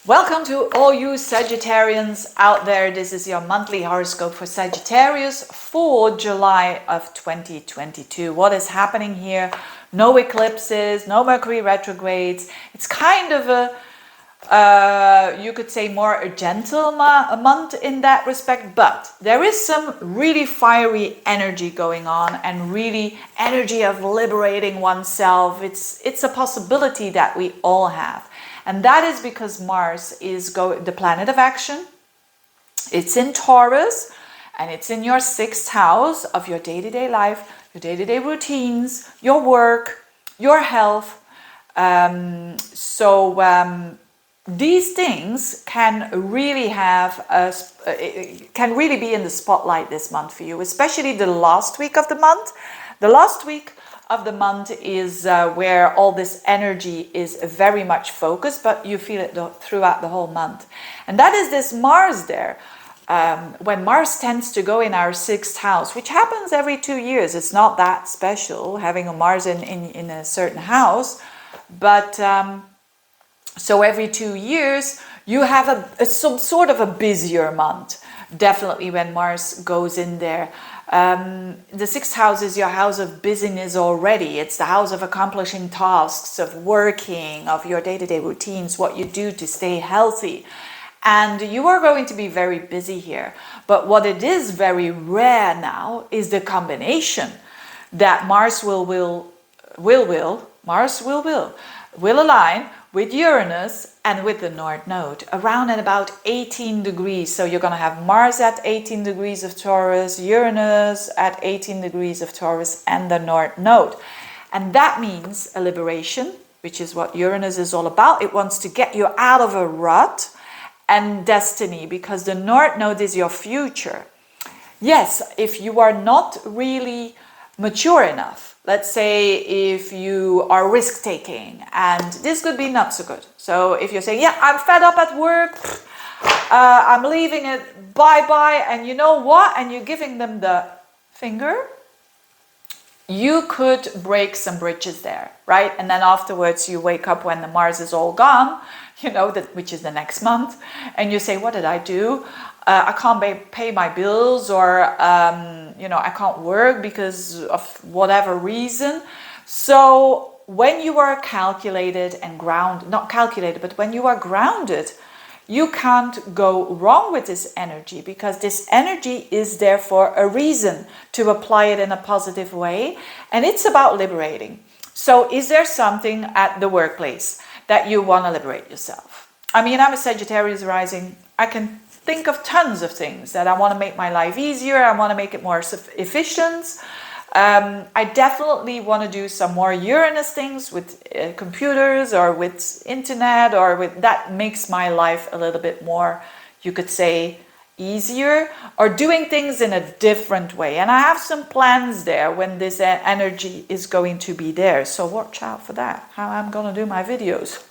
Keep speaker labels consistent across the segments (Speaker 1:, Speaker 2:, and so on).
Speaker 1: Welcome to all you Sagittarians out there. This is your monthly horoscope for Sagittarius for July of 2022. What is happening here? No eclipses, no Mercury retrogrades. It's kind of you could say more a gentle month in that respect, but there is some really fiery energy going on and really energy of liberating oneself. It's a possibility that we all have. And that is because Mars is the planet of action. It's in Taurus and it's in your 6th house of your day-to-day life, your day-to-day routines, your work, your health. These things can really be in the spotlight this month for you, especially the last week of the month. The last week of the month is where all this energy is very much focused, but you feel it throughout the whole month. And that is this Mars there. When Mars tends to go in our 6th house, which happens every 2 years, it's not that special having a Mars in a certain house, but so every 2 years you have some sort of a busier month, definitely when Mars goes in there. The 6th house is your house of busyness already. It's the house of accomplishing tasks, of working, of your day-to-day routines, what you do to stay healthy. And you are going to be very busy here. But what it is very rare now is the combination that Mars will align with Uranus and with the North Node around at about 18 degrees. So you're going to have Mars at 18 degrees of Taurus, Uranus at 18 degrees of Taurus, and the North Node. And that means a liberation, which is what Uranus is all about. It wants to get you out of a rut, and destiny, because the North Node is your future. Yes, if you are not really mature enough, let's say if you are risk-taking, and this could be not so good. So if you're saying, yeah, I'm fed up at work, I'm leaving it, bye-bye, and you know what? And you're giving them the finger, you could break some bridges there, right? And then afterwards you wake up when the Mars is all gone, which is the next month, and you say, what did I do? I can't pay my bills, or I can't work because of whatever reason. So when you are calculated and when you are grounded, you can't go wrong with this energy, because this energy is there for a reason, to apply it in a positive way, and it's about liberating. So is there something at the workplace that you want to liberate yourself? I mean, I'm a Sagittarius rising. I can think of tons of things that I want to make my life easier. I want to make it more efficient. I definitely want to do some more Uranus things with computers or with internet, or with that makes my life a little bit more, you could say, easier, or doing things in a different way. And I have some plans there when this energy is going to be there. So watch out for that, how I'm going to do my videos.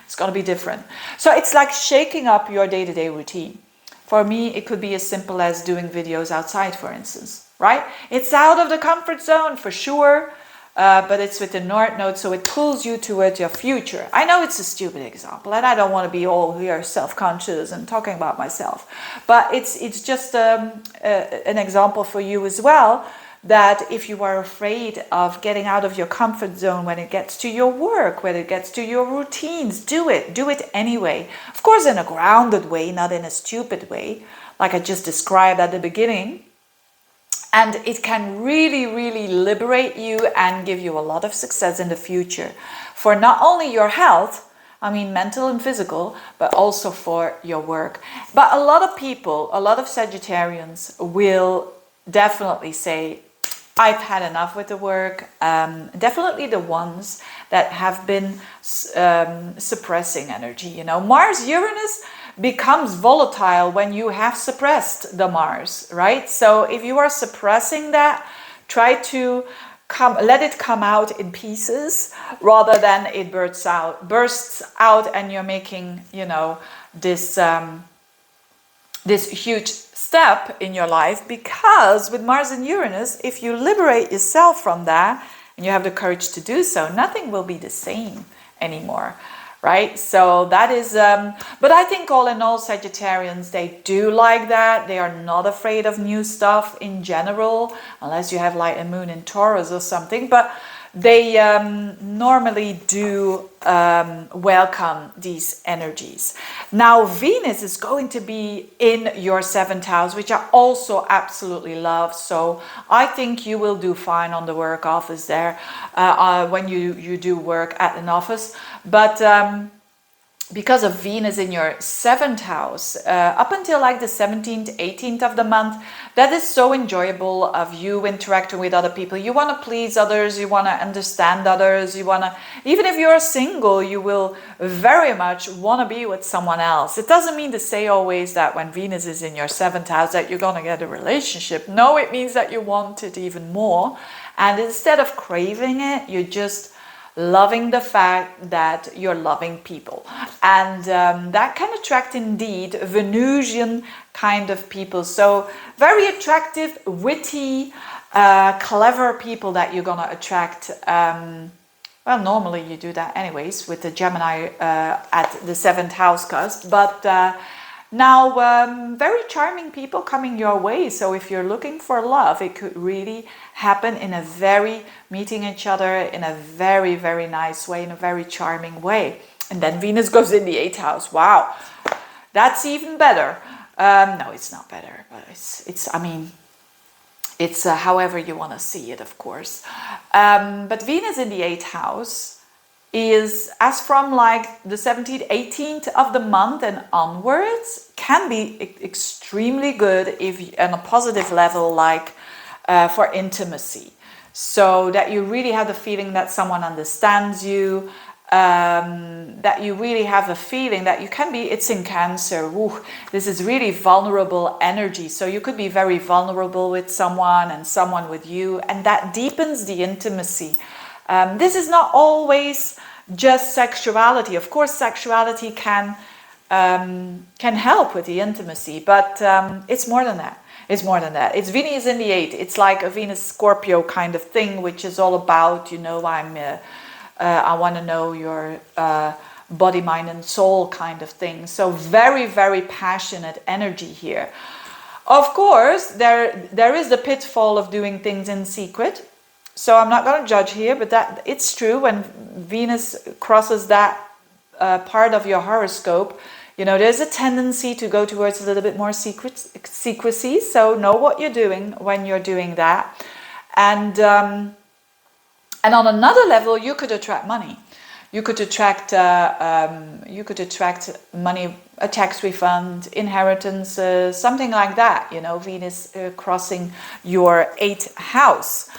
Speaker 1: It's going to be different. So it's like shaking up your day-to-day routine. For me, it could be as simple as doing videos outside, for instance, right? It's out of the comfort zone for sure, but it's with the North Node, so it pulls you towards your future. I know it's a stupid example, and I don't want to be all here self-conscious and talking about myself, but it's just an example for you as well, that if you are afraid of getting out of your comfort zone when it gets to your work, when it gets to your routines, do it anyway. Of course, in a grounded way, not in a stupid way, like I just described at the beginning. And it can really, really liberate you and give you a lot of success in the future, for not only your health, I mean mental and physical, but also for your work. But a lot of people, a lot of Sagittarians will definitely say, I've had enough with the work. Definitely the ones that have been suppressing energy. Mars Uranus becomes volatile when you have suppressed the Mars, right? So if you are suppressing that, try to let it come out in pieces, rather than it bursts out and you're making, this huge step in your life. Because with Mars and Uranus, if you liberate yourself from that and you have the courage to do so, nothing will be the same anymore. right? So that is, but I think all in all, Sagittarians, they do like that. They are not afraid of new stuff in general, unless you have like a moon in Taurus or something. But they normally do welcome these energies. Now, Venus is going to be in your 7th house, which I also absolutely love. So I think you will do fine on the work office there when you do work at an office. But because of Venus in your 7th house, up until like the 17th, 18th of the month, that is so enjoyable of you interacting with other people. You want to please others, you want to understand others, you want to, even if you're single, you will very much want to be with someone else. It doesn't mean to say always that when Venus is in your 7th house that you're going to get a relationship. No, it means that you want it even more. And instead of craving it, you just loving the fact that you're loving people, and that can attract indeed Venusian kind of people. So very attractive, witty, clever people that you're gonna attract. Well, normally you do that anyways with the Gemini at the 7th house cusp, but now very charming people coming your way. So if you're looking for love, it could really happen in a very, meeting each other in a very, very nice way, in a very charming way. And then Venus goes in the 8th house. Wow, that's even better. No, it's not better, but it's I mean, it's however you want to see it, of course. But Venus in the 8th house is, as from like the 17th, 18th of the month and onwards, can be extremely good if on a positive level, like for intimacy. So that you really have the feeling that someone understands you, that you really have a feeling that you can be, it's in Cancer. Ooh, this is really vulnerable energy. So you could be very vulnerable with someone and someone with you, and that deepens the intimacy. This is not always just sexuality. Of course, sexuality can help with the intimacy, but it's more than that. It's more than that. It's Venus in the 8th. It's like a Venus Scorpio kind of thing, which is all about, you know, I want to know your body, mind, and soul kind of thing. So very, very passionate energy here. Of course, there is the pitfall of doing things in secret. So I'm not going to judge here, but that it's true when Venus crosses that part of your horoscope. You know, there's a tendency to go towards a little bit more secrecy. So know what you're doing when you're doing that. And on another level, you could attract money. You could attract money, a tax refund, inheritances, something like that. You know, Venus crossing your 8th house.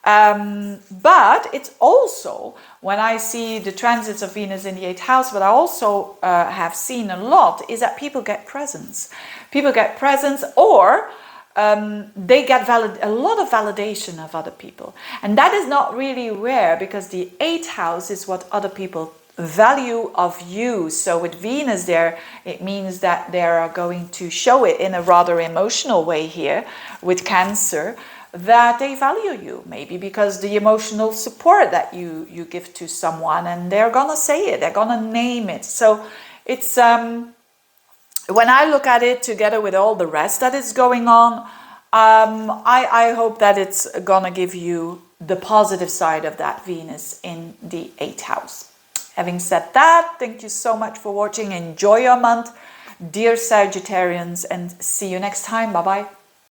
Speaker 1: But it's also, when I see the transits of Venus in the 8th house, what I also have seen a lot is that people get presents. People get presents, or they get a lot of validation of other people. And that is not really rare, because the 8th house is what other people value of you. So with Venus there, it means that they are going to show it in a rather emotional way here with Cancer, that they value you, maybe because the emotional support that you give to someone, and they're gonna say it, they're gonna name it. So it's when I look at it together with all the rest that is going on, I hope that it's gonna give you the positive side of that Venus in the 8th house. Having said that, thank you so much for watching. Enjoy your month, dear Sagittarians, and see you next time. Bye bye.